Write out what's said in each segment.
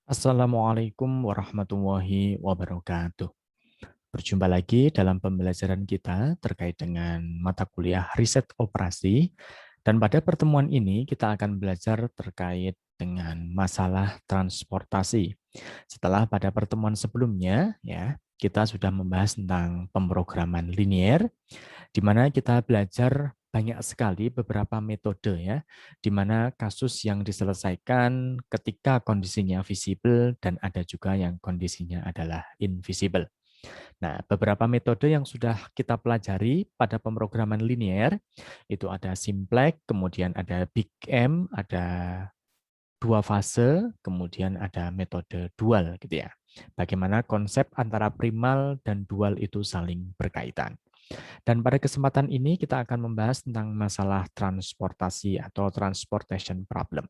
Assalamualaikum warahmatullahi wabarakatuh. Berjumpa lagi dalam pembelajaran kita terkait dengan mata kuliah riset operasi. Dan pada pertemuan ini kita akan belajar terkait dengan masalah transportasi. Setelah pada pertemuan sebelumnya, ya, kita sudah membahas tentang pemrograman linier, di mana kita belajar banyak sekali beberapa metode ya, di mana kasus yang diselesaikan ketika kondisinya visible dan ada juga yang kondisinya adalah invisible. Nah, beberapa metode yang sudah kita pelajari pada pemrograman linier itu ada simplex, kemudian ada big M, ada dua fase, kemudian ada metode dual gitu ya. Bagaimana konsep antara primal dan dual itu saling berkaitan. Dan pada kesempatan ini kita akan membahas tentang masalah transportasi atau transportation problem.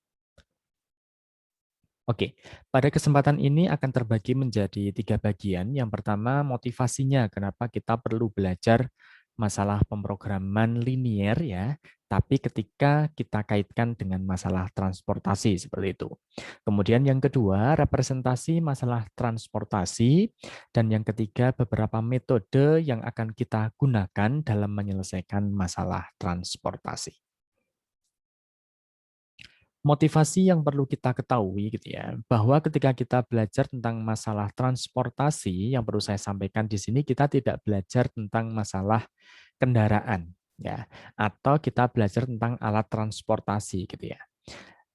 Oke, pada kesempatan ini akan terbagi menjadi 3 bagian. Yang pertama, motivasinya kenapa kita perlu belajar masalah pemrograman linier ya, tapi ketika kita kaitkan dengan masalah transportasi seperti itu. Kemudian yang kedua, representasi masalah transportasi, dan yang ketiga, beberapa metode yang akan kita gunakan dalam menyelesaikan masalah transportasi. Motivasi yang perlu kita ketahui gitu ya, bahwa ketika kita belajar tentang masalah transportasi, yang perlu saya sampaikan di sini kita tidak belajar tentang masalah kendaraan ya, atau kita belajar tentang alat transportasi gitu ya.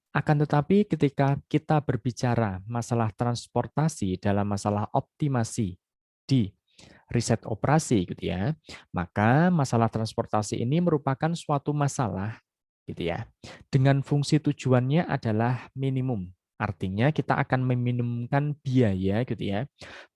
Akan tetapi ketika kita berbicara masalah transportasi dalam masalah optimasi di riset operasi gitu ya, maka masalah transportasi ini merupakan suatu masalah gitu ya. Dengan fungsi tujuannya adalah minimum. Artinya kita akan meminimumkan biaya gitu ya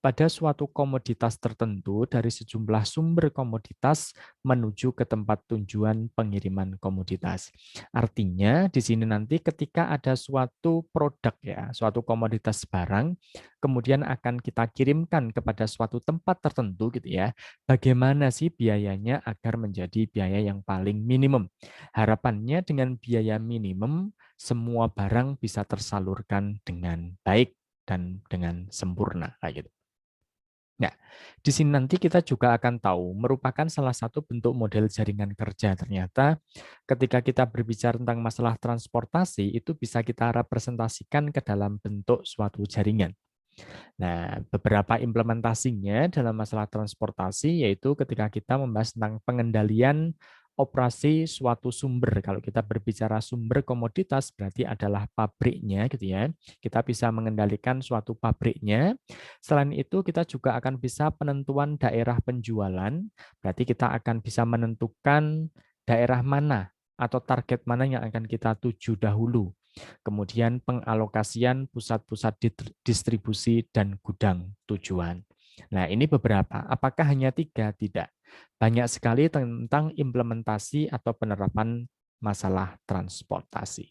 pada suatu komoditas tertentu dari sejumlah sumber komoditas menuju ke tempat tujuan pengiriman komoditas. Artinya di sini nanti ketika ada suatu produk ya, suatu komoditas barang kemudian akan kita kirimkan kepada suatu tempat tertentu gitu ya. Bagaimana sih biayanya agar menjadi biaya yang paling minimum? Harapannya dengan biaya minimum, semua barang bisa tersalurkan dengan baik dan dengan sempurna. Kayak gitu. Nah, di sini nanti kita juga akan tahu, merupakan salah satu bentuk model jaringan kerja. Ternyata ketika kita berbicara tentang masalah transportasi, itu bisa kita representasikan ke dalam bentuk suatu jaringan. Nah, beberapa implementasinya dalam masalah transportasi yaitu ketika kita membahas tentang pengendalian operasi suatu sumber. Kalau kita berbicara sumber komoditas berarti adalah pabriknya gitu ya. Kita bisa mengendalikan suatu pabriknya. Selain itu kita juga akan bisa penentuan daerah penjualan. Berarti kita akan bisa menentukan daerah mana atau target mana yang akan kita tuju dahulu. Kemudian pengalokasian pusat-pusat distribusi dan gudang tujuan. Nah, ini beberapa. Apakah hanya 3? Tidak. Banyak sekali tentang implementasi atau penerapan masalah transportasi.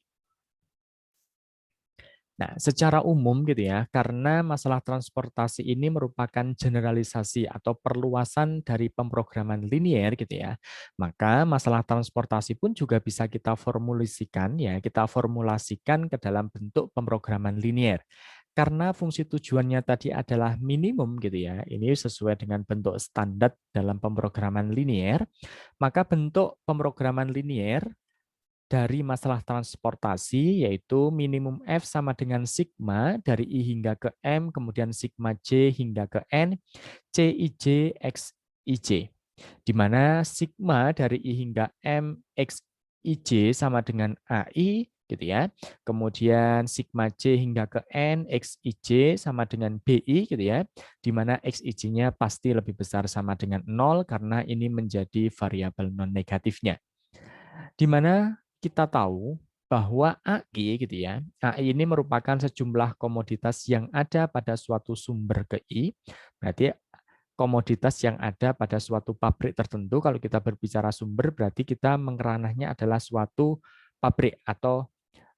Nah, secara umum gitu ya, karena masalah transportasi ini merupakan generalisasi atau perluasan dari pemrograman linier gitu ya, maka masalah transportasi pun juga bisa kita formulasikan ya, kita formulasikan ke dalam bentuk pemrograman linier. Karena fungsi tujuannya tadi adalah minimum gitu ya, ini sesuai dengan bentuk standar dalam pemrograman linier, maka bentuk pemrograman linier dari masalah transportasi yaitu minimum F sama dengan sigma dari I hingga ke M, kemudian sigma J hingga ke N, CIJ X IJ. Di mana sigma dari I hingga M X IJ sama dengan AI gitu ya. Kemudian sigma J hingga ke N X IJ sama dengan BI gitu ya. Di mana X IJ-nya pasti lebih besar sama dengan 0 karena ini menjadi variabel non negatifnya. Di mana kita tahu bahwa AI gitu ya, AI ini merupakan sejumlah komoditas yang ada pada suatu sumber KI, berarti komoditas yang ada pada suatu pabrik tertentu. Kalau kita berbicara sumber, berarti kita mengeranahnya adalah suatu pabrik atau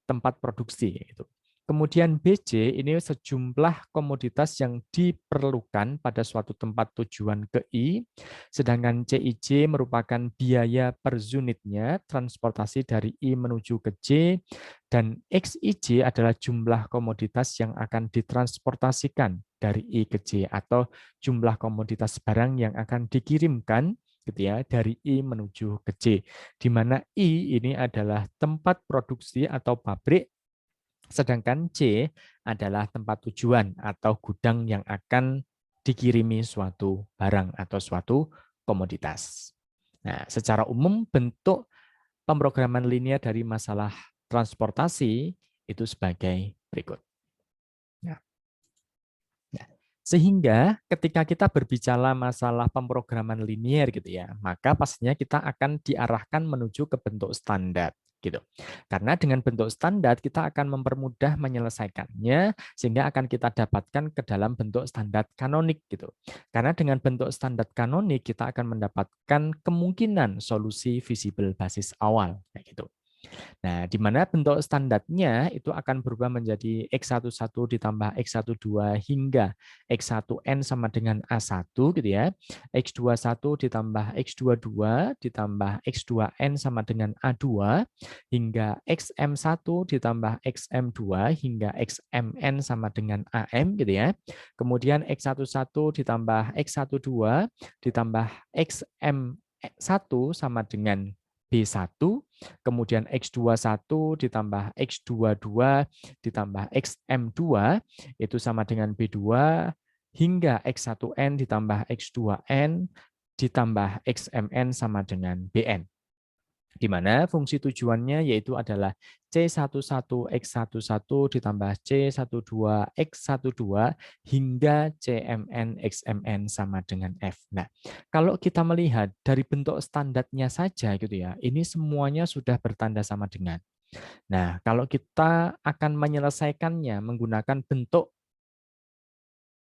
tempat produksi. Gitu. Kemudian BC ini sejumlah komoditas yang diperlukan pada suatu tempat tujuan ke I, sedangkan CIJ merupakan biaya per unitnya transportasi dari I menuju ke J, dan XIJ adalah jumlah komoditas yang akan ditransportasikan dari I ke J atau jumlah komoditas barang yang akan dikirimkan gitu ya dari I menuju ke J, di mana I ini adalah tempat produksi atau pabrik, sedangkan C adalah tempat tujuan atau gudang yang akan dikirimi suatu barang atau suatu komoditas. Nah, secara umum bentuk pemrograman linear dari masalah transportasi itu sebagai berikut. Nah, sehingga ketika kita berbicara masalah pemrograman linear gitu ya, maka pastinya kita akan diarahkan menuju ke bentuk standar gitu. Karena dengan bentuk standar kita akan mempermudah menyelesaikannya sehingga akan kita dapatkan ke dalam bentuk standar kanonik gitu. Karena dengan bentuk standar kanonik kita akan mendapatkan kemungkinan solusi visible basis awal kayak gitu. Nah, di mana bentuk standarnya itu akan berubah menjadi X11 ditambah X12 hingga X1N sama dengan A1 gitu ya. X21 ditambah X22 ditambah X2N sama dengan A2 hingga XM1 ditambah XM2 hingga XMN sama dengan AM gitu ya. Kemudian X11 ditambah X12 ditambah XM1 sama dengan B1, kemudian X21 ditambah X22 ditambah XM2 itu sama dengan B2 hingga X1N ditambah X2N ditambah XMN sama dengan BN. Di mana fungsi tujuannya yaitu adalah C11X11 ditambah C12X12 hingga CMN XMN sama dengan F. Nah, kalau kita melihat dari bentuk standarnya saja gitu ya, ini semuanya sudah bertanda sama dengan. Nah, kalau kita akan menyelesaikannya menggunakan bentuk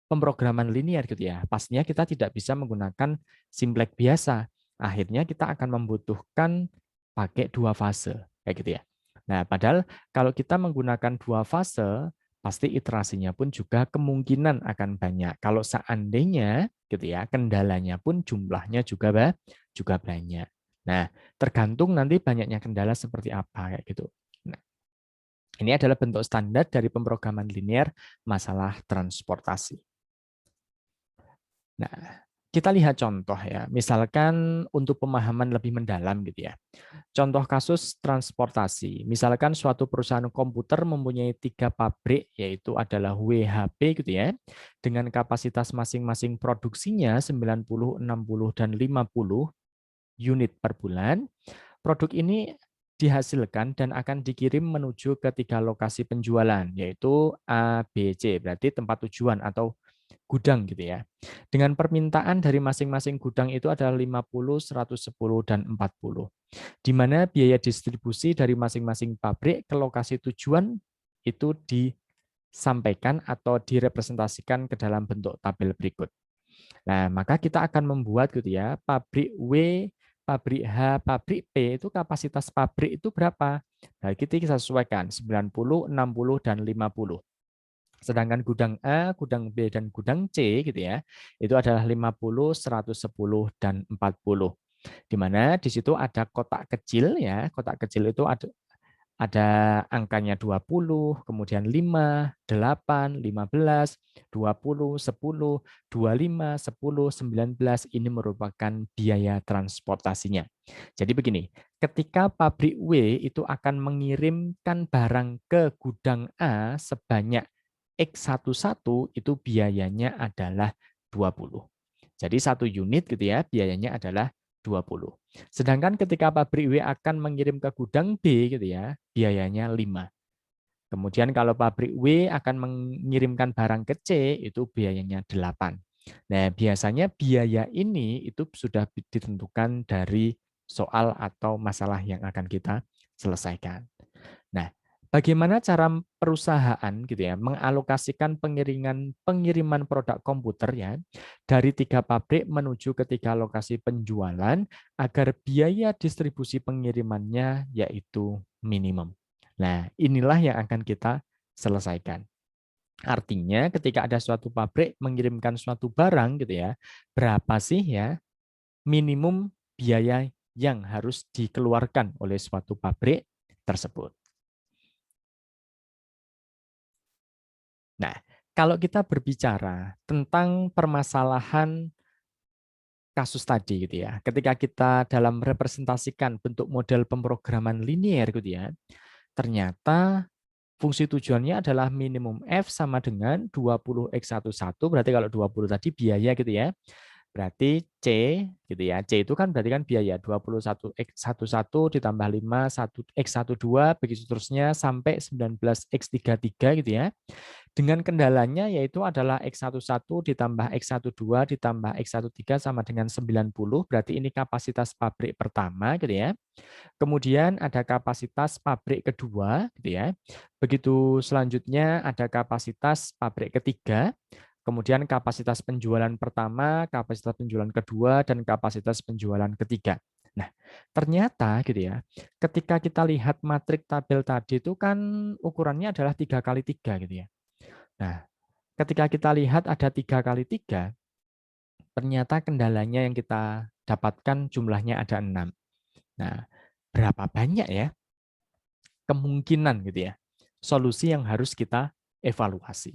pemrograman linear gitu ya, pastinya kita tidak bisa menggunakan simplex biasa. Akhirnya kita akan membutuhkan pakai dua fase kayak gitu ya. Nah, padahal kalau kita menggunakan dua fase, pasti iterasinya pun juga kemungkinan akan banyak. Kalau seandainya gitu ya, kendalanya pun jumlahnya juga banyak. Nah, tergantung nanti banyaknya kendala seperti apa kayak gitu. Nah, ini adalah bentuk standar dari pemrograman linear masalah transportasi. Nah, kita lihat contoh ya, misalkan untuk pemahaman lebih mendalam gitu ya. Contoh kasus transportasi, misalkan suatu perusahaan komputer mempunyai 3 pabrik, yaitu adalah WHP gitu ya, dengan kapasitas masing-masing produksinya 90, 60, dan 50 unit per bulan. Produk ini dihasilkan dan akan dikirim menuju ke 3 lokasi penjualan, yaitu A, B, C, berarti tempat tujuan atau gudang gitu ya. Dengan permintaan dari masing-masing gudang itu adalah 50, 110, dan 40. Di mana biaya distribusi dari masing-masing pabrik ke lokasi tujuan itu disampaikan atau direpresentasikan ke dalam bentuk tabel berikut. Nah, maka kita akan membuat gitu ya, pabrik W, pabrik H, pabrik P itu kapasitas pabrik itu berapa? Nah, kita sesuaikan 90, 60, dan 50. Sedangkan gudang A, gudang B, dan gudang C gitu ya, itu adalah 50, 110, dan 40. Di mana di situ ada kotak kecil ya, kotak kecil itu ada angkanya 20, kemudian 5, 8, 15, 20, 10, 25, 10, 19 ini merupakan biaya transportasinya. Jadi begini, ketika pabrik W itu akan mengirimkan barang ke gudang A sebanyak X11 itu biayanya adalah 20. Jadi satu unit gitu ya, biayanya adalah 20. Sedangkan ketika pabrik W akan mengirim ke gudang B gitu ya, biayanya 5. Kemudian kalau pabrik W akan mengirimkan barang ke C itu biayanya 8. Nah, biasanya biaya ini itu sudah ditentukan dari soal atau masalah yang akan kita selesaikan. Nah, bagaimana cara perusahaan gitu ya mengalokasikan pengiriman produk komputer ya dari 3 pabrik menuju ke 3 lokasi penjualan agar biaya distribusi pengirimannya yaitu minimum. Nah, inilah yang akan kita selesaikan. Artinya ketika ada suatu pabrik mengirimkan suatu barang gitu ya, berapa sih ya minimum biaya yang harus dikeluarkan oleh suatu pabrik tersebut. Nah, kalau kita berbicara tentang permasalahan kasus tadi gitu ya, ketika kita dalam representasikan bentuk model pemrograman linier gitu ya, ternyata fungsi tujuannya adalah minimum F sama dengan 20x11, berarti kalau 20 tadi biaya gitu ya. Berarti C gitu ya. C itu kan berarti kan biaya 21x11 ditambah 5 1x12 begitu terusnya sampai 19x33 gitu ya. Dengan kendalanya yaitu adalah X11 ditambah X12 ditambah X13 sama dengan 90, berarti ini kapasitas pabrik pertama gitu ya. Kemudian ada kapasitas pabrik kedua gitu ya. Begitu selanjutnya ada kapasitas pabrik ketiga, kemudian kapasitas penjualan pertama, kapasitas penjualan kedua, dan kapasitas penjualan ketiga. Nah, ternyata gitu ya, ketika kita lihat matrik tabel tadi itu kan ukurannya adalah 3 kali 3 gitu ya. Nah, ketika kita lihat ada 3 kali 3, ternyata kendalanya yang kita dapatkan jumlahnya ada 6. Nah, berapa banyak ya kemungkinan gitu ya solusi yang harus kita evaluasi.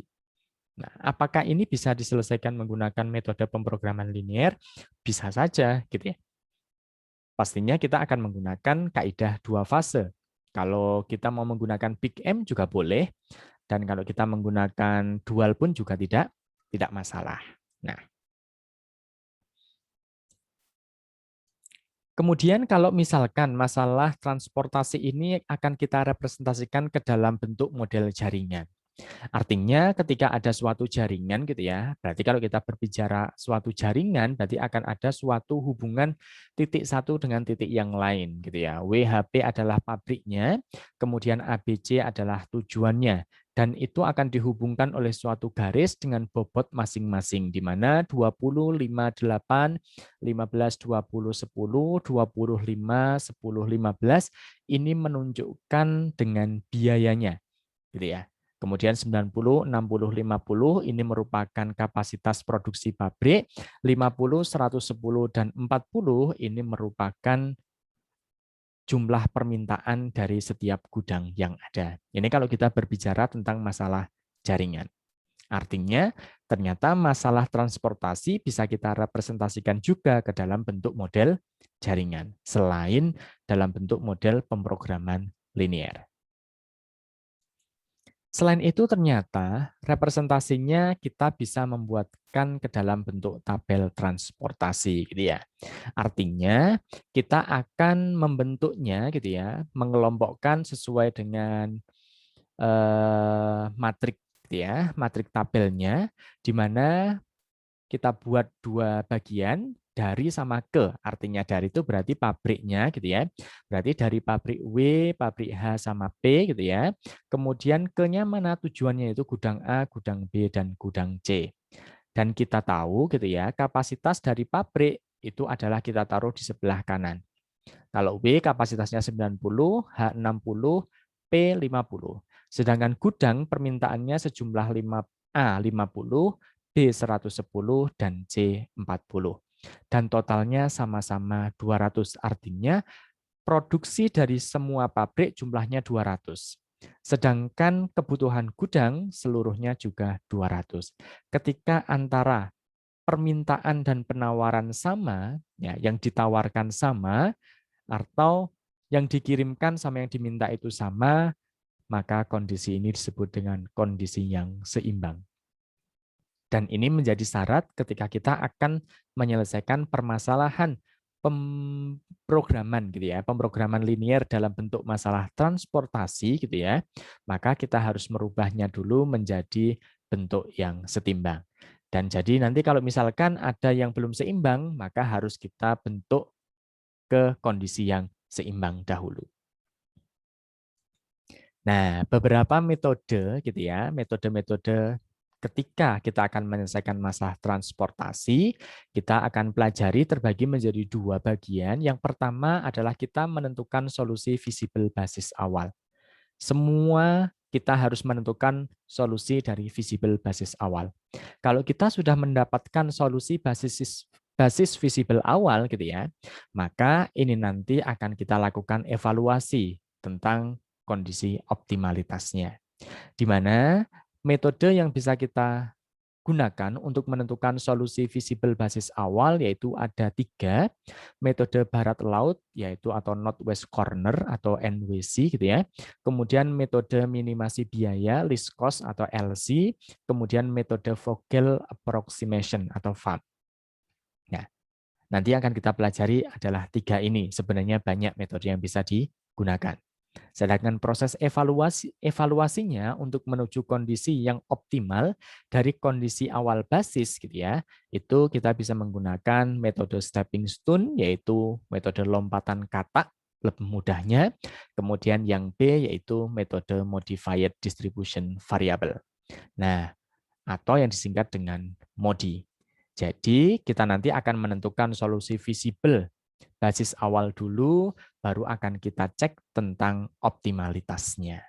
Nah, apakah ini bisa diselesaikan menggunakan metode pemrograman linier? Bisa saja gitu ya. Pastinya kita akan menggunakan kaidah dua fase. Kalau kita mau menggunakan Big M juga boleh, dan kalau kita menggunakan dual pun juga tidak masalah. Nah, kemudian kalau misalkan masalah transportasi ini akan kita representasikan ke dalam bentuk model jaringan. Artinya ketika ada suatu jaringan gitu ya, berarti kalau kita berbicara suatu jaringan, berarti akan ada suatu hubungan titik satu dengan titik yang lain gitu ya. WHP adalah pabriknya, kemudian ABC adalah tujuannya. Dan itu akan dihubungkan oleh suatu garis dengan bobot masing-masing, di mana 20, 5, 8, 15, 20, 10, 25, 10, 15, ini menunjukkan dengan biayanya gitu ya. Kemudian 90, 60, 50 ini merupakan kapasitas produksi pabrik, 50, 110, dan 40 ini merupakan jumlah permintaan dari setiap gudang yang ada. Ini kalau kita berbicara tentang masalah jaringan. Artinya, ternyata masalah transportasi bisa kita representasikan juga ke dalam bentuk model jaringan, selain dalam bentuk model pemrograman linier. Selain itu ternyata representasinya kita bisa membuatkan ke dalam bentuk tabel transportasi gitu ya. Artinya kita akan membentuknya gitu ya, mengelompokkan sesuai dengan matrik gitu ya, matrik tabelnya di mana kita buat dua bagian dari sama ke, artinya dari itu berarti pabriknya gitu ya. Berarti dari pabrik W, pabrik H sama P gitu ya. Kemudian ke-nya mana tujuannya itu gudang A, gudang B, dan gudang C. Dan kita tahu gitu ya, kapasitas dari pabrik itu adalah kita taruh di sebelah kanan. Kalau W kapasitasnya 90, H 60, P 50. Sedangkan gudang permintaannya sejumlah 5A 50, B 110, dan C 40. Dan totalnya sama-sama 200. Artinya produksi dari semua pabrik jumlahnya 200. Sedangkan kebutuhan gudang seluruhnya juga 200. Ketika antara permintaan dan penawaran sama, ya, yang ditawarkan sama, atau yang dikirimkan sama yang diminta itu sama, maka kondisi ini disebut dengan kondisi yang seimbang. Dan ini menjadi syarat ketika kita akan menyelesaikan permasalahan pemrograman gitu ya, pemrograman linier dalam bentuk masalah transportasi gitu ya, maka kita harus merubahnya dulu menjadi bentuk yang setimbang. Dan jadi nanti kalau misalkan ada yang belum seimbang, maka harus kita bentuk ke kondisi yang seimbang dahulu. Nah, beberapa metode gitu ya, metode-metode ketika kita akan menyelesaikan masalah transportasi, kita akan pelajari terbagi menjadi dua bagian. Yang pertama adalah kita menentukan solusi visible basis awal. Semua kita harus menentukan solusi dari visible basis awal. Kalau kita sudah mendapatkan solusi basis visible awal gitu ya, maka ini nanti akan kita lakukan evaluasi tentang kondisi optimalitasnya. Di mana metode yang bisa kita gunakan untuk menentukan solusi visible basis awal yaitu ada 3, metode barat laut yaitu atau northwest corner atau NWC gitu ya. Kemudian metode minimasi biaya least cost atau LC, kemudian metode Vogel approximation atau VAP. Nah, nanti akan kita pelajari adalah 3 ini. Sebenarnya banyak metode yang bisa digunakan. Sedangkan proses evaluasinya untuk menuju kondisi yang optimal dari kondisi awal basis gitu ya, itu kita bisa menggunakan metode stepping stone yaitu metode lompatan kata lebih mudahnya. Kemudian yang B yaitu metode modified distribution variable. Nah, atau yang disingkat dengan MODI. Jadi kita nanti akan menentukan solusi visible basis awal dulu, baru akan kita cek tentang optimalitasnya.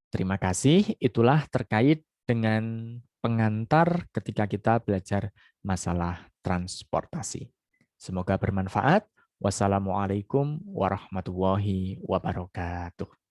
Terima kasih, itulah terkait dengan pengantar ketika kita belajar masalah transportasi. Semoga bermanfaat. Wassalamualaikum warahmatullahi wabarakatuh.